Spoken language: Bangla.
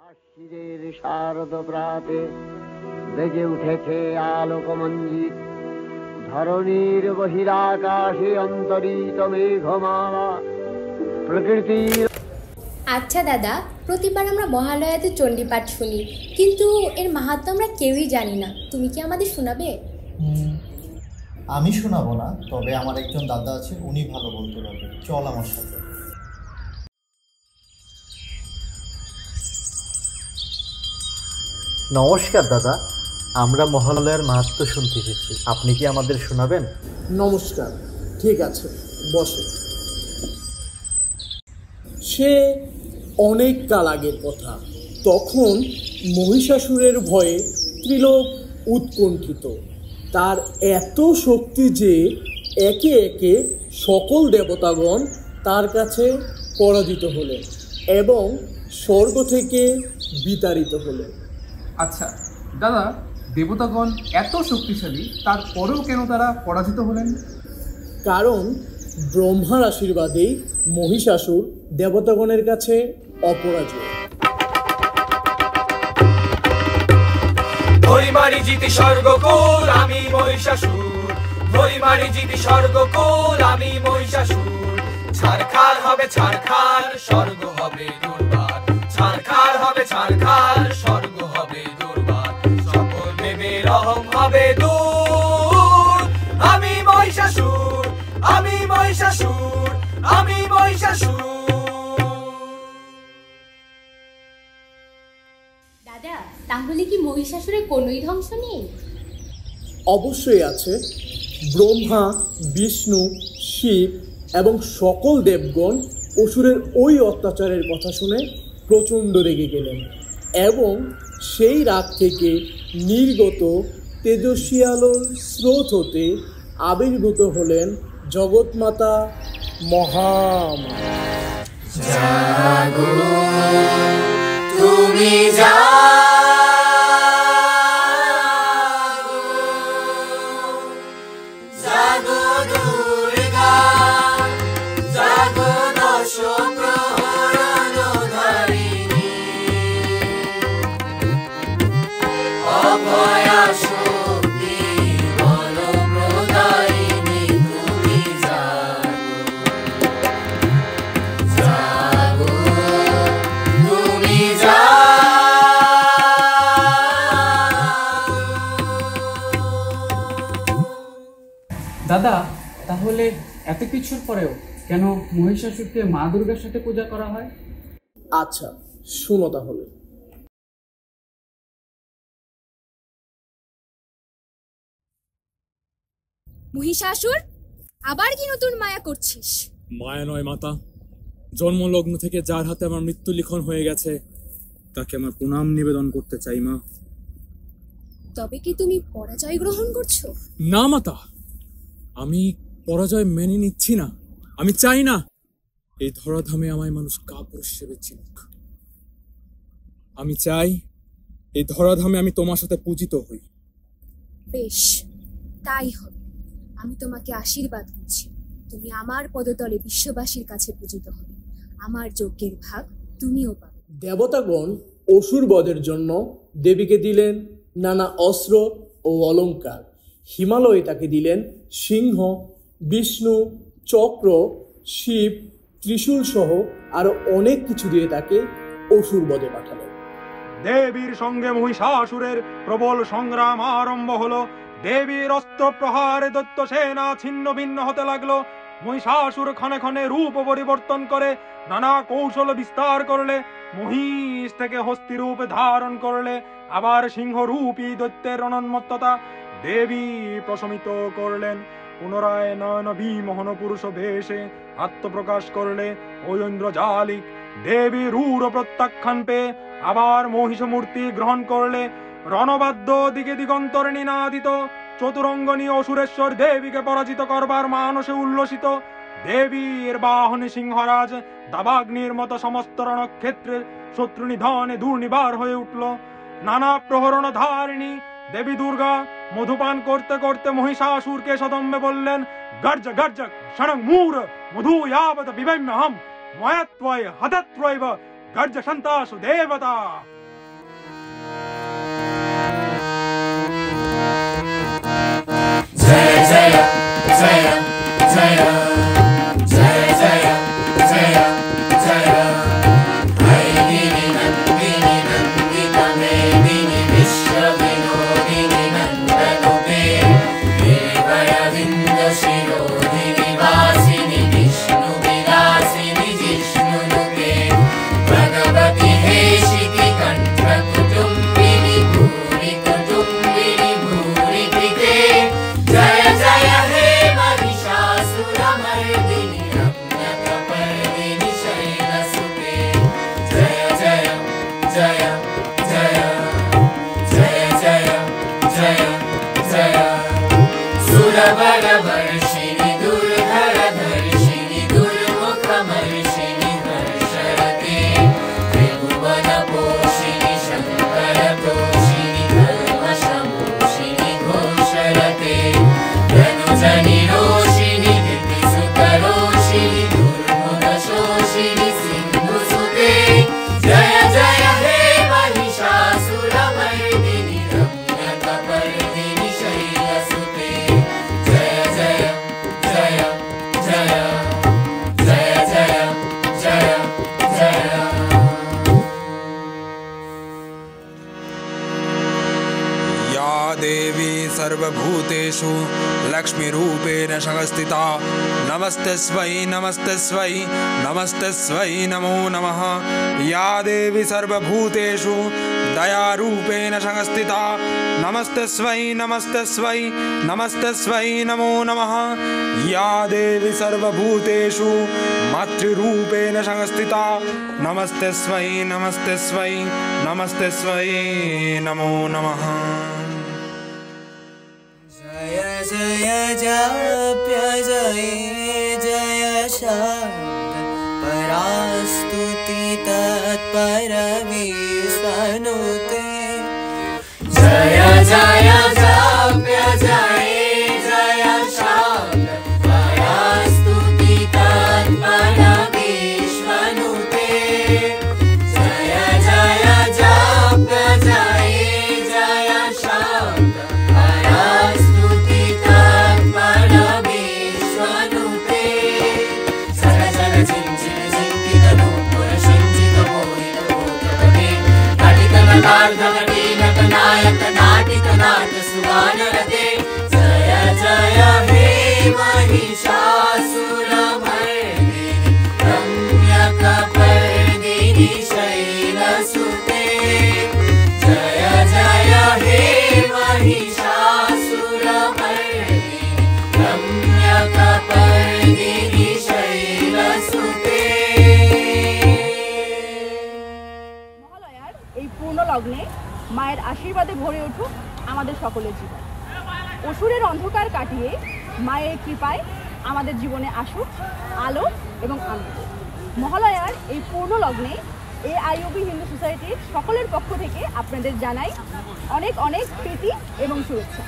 আশ্বিরের শারদ প্রাতে বেজে উঠেছে আলোকমঞ্জিত, ধরণীর বহিরাকাশে অন্তরিত মেঘমালা প্রকৃতির। আচ্ছা দাদা, প্রতিবার আমরা মহালয়াতে চণ্ডীপাঠ শুনি, কিন্তু এর মাহাত্ম্য আমরা কেউই জানি না। তুমি কি আমাদের শোনাবে? আমি শোনাবো না, তবে আমার একজন দাদা আছে, উনি ভালো বলতে পারবে। চল আমার সাথে। নমস্কার দাদা, আমরা মহালয়ার মাহাত্ম্য শুনতে এসেছি। আপনি কি আমাদের শোনাবেন? নমস্কার, ঠিক আছে, বসে। সে অনেক কাল আগের কথা। তখন মহিষাসুরের ভয়ে ত্রিলোক উৎকণ্ঠিত। তার এত শক্তি যে একে একে সকল দেবতাগণ তার কাছে পরাজিত হলেন এবং স্বর্গ থেকে বিতাড়িত হলেন। আচ্ছা দাদা, দেবতাগণ এত শক্তিশালী, তারপরেও কেন তারা পরাজিত হলেন? কারণ ব্রহ্মার আশীর্বাদেই মহিষাসুর দেবতাগণের কাছে অপরাজয়। ধরিমারি জিতি স্বর্গকুল, আমি মহিষাসুর। ধরিমারি জিতি স্বর্গকুল, আমি মহিষাসুর। ছারখার হবে ছারখার, স্বর্গ হবে দুর্বার। ছারখার হবে ছারখার, স্বর্গ হবে দুর্বার। সকল দেবের অহং হবে দূর। আমি মহিষাসুর, আমি মহিষাসুর, আমি মহিষাসুর। দাদা, তাহলে কি মহিষাসুরের কোনোই ধ্বংস নেই? অবশ্যই আছে। ব্রহ্মা, বিষ্ণু, শিব এবং সকল দেবগণ অসুরের ওই অত্যাচারের কথা শুনে প্রচণ্ড রেগে গেলেন এবং সেই রাত থেকে নির্গত তেজস্বী আলোর স্রোত হতে আবির্ভূত হলেন জগৎমাতা মহামায়া। জাগো তুমি জাগো, জাগো দুর্গা, জাগো দশ প্রহরণধারিণী। অভয়া শক্তি বল প্রদায়িনী, তুমি জাগো, জাগো তুমি জাগো। দাদা, তাহলে এত কিছুর পরেও কেন মহিষাসুরকে মা দুর্গার সাথে পূজা করা হয়? আচ্ছা শুনো তাহলে। মহিষাসুর, আবার কি নতুন মায়া করছিস? মায়া নয় মাতা, জন্মলগ্ন থেকে যার হাতে আমার মৃত্যু লিখন হয়ে গেছে তাকে আমার প্রণাম নিবেদন করতে চাই মা। তবে কি তুমি পরাজয় গ্রহণ করছো? না মাতা, আমি পরাজয় মেনে নিচ্ছি না। আমি চাই না এই ধরাধামে আমায় মানুষ কাপুরুষ হিসেবে চিনুক। আমি চাই এই ধরাধামে আমি তোমার সাথে পূজিত হই। বেশ, তাই হবে। আমি তোমাকে আশীর্বাদ করছি, তুমি আমার পদতলে বিশ্ববাসীর কাছে পূজিত হবে। আমার যজ্ঞের ভাগ তুমিও পাবে। দেবতাগণ অসুর বধের জন্য দেবীকে দিলেন নানা অস্ত্র ও অলঙ্কার। হিমালয়ে তাকে দিলেন সিংহ, বিষ্ণু চক্র, শিব ত্রিশূল সহ আরো অনেক কিছু দিয়ে তাকে অসুর বধে পাঠালেন। দেবীর সঙ্গে মহিষাসুরের প্রবল সংগ্রাম আরম্ভ হলো। দেবীর অস্ত্র প্রহারে দৈত্য সেনা ছিন্ন ভিন্ন হতে লাগলো। মহিষাসুর ক্ষণে ক্ষণে রূপ পরিবর্তন করে নানা কৌশল বিস্তার করলে। মহিষ থেকে হস্তি রূপ ধারণ করলে, আবার সিংহ রূপী দৈত্যের অনন্মত্ততা দেবী প্রশমিত করলেন। পুনরায় নয়ন বিমোহন পুরুষ বেশে আত্মপ্রকাশ করলে। ঐন্দ্রজালিক দেবী রূঢ় প্রত্যাখ্যান পেয়ে আবার মহিষ মূর্তি গ্রহণ করলে। রণবাদ্য দিকে দিগন্তরে নিনাদিত, চতুরঙ্গনী অসুরেশ্বর দেবীকে পরাজিত করবার মানসে উল্লসিত। দেবীর বাহনে সিংহরাজ দাবাগ্নির মতো সমস্ত রণক্ষেত্রে শত্রু নিধনে দুর্নিবার হয়ে উঠল। নানা প্রহরণ ধারিণী দেবী দুর্গা মধুপান করতে করতে মহিষাসুরকে সদম্বে বললেন, গর্জ গর্জ শনং মূর মধু यावत বিবম্যহম ময়াত্বয় হতত্বৈব গর্জ সন্তাসু দেবতা। जय जय जय जय जय जय हैदिनि नन्दिनि नन्दिता मेदिनि विश्वविनोदिनि नन्दनुते देवयविन्द शिरोधिनि वासिनि विष्णुविलासिनि जिष्णुनुते भगवति हेशिति कण्ठकुटुम्बिनि भूरि कुटुम्बिनि भूरि कृते जय जय हे महिषासुरमर्दिनि रम्यकपर्दिनि शैलसुते जय जय जय जय जय जय जय जय सुरवरवर्षिणि दुर्धरधर्षिणि दुर्मुखमर्षिणि हर्षरते त्रिभुवनपोषिणि शङ्करतोषिणि धर्मशमोषिणि घोषरते धनुजनिरोषिणि दितिसुतरोषिणि दुर्मुदशोषिणि सिन्धुसुते जय जय हे महिषासुरमर्दिनि रम्यकपर्दिनि शैलसुते जय जय जय जय जय जय जय जय या देवी सर्वभूतेषु लक्ष्मीरूपेण संस्थिता नमस्तस्मै नमस्तस्मै नमस्तस्मै नमो नमः या देवी सर्वभूतेषु दयारूपेण संस्थिता नमस्तस्मै नमस्तस्मै नमस्तस्मै नमो नमः या देवी सर्वभूतेषु मातृरूपेण संस्थिता नमस्तस्मै नमस्तस्मै नमस्तस्मै नमो नमः जय जय जाप्य जय जय शब्द परास्तुति तत्पर विश्वनुते जय जय जाप्य जय जय शब्द परास्तुति तत्पर विश्वनुते जय जय जाप्य जय जय शब्द परास्तुति तत्पर विश्वनुते चल चल चिंचित चिंतित नूपुर सिंचित मोहित भूतपते नटित नटार्धनटी नटनायक नाटित नाट सुवानरते जय जय हे महिषासुरमर्दिनि रम्यकपर्दिनि शैलसुते जय जय हे महिषासुरमर्दिनि रम्यकपर्दिनि शैलसुते মহালয়ার এই পূর্ণ লগ্নে মায়ের আশীর্বাদে ভরে উঠুক আমাদের সকলের জীবন অসুরের অন্ধকার কাটিয়ে মায়ের কৃপায় আমাদের জীবনে আসুক আলো এবং আনন্দ মহালয়ার এই পূর্ণ লগ্নে AIOB হিন্দু সোসাইটির সকলের পক্ষ থেকে আপনাদের জানাই অনেক অনেক প্রীতি এবং শুভেচ্ছা।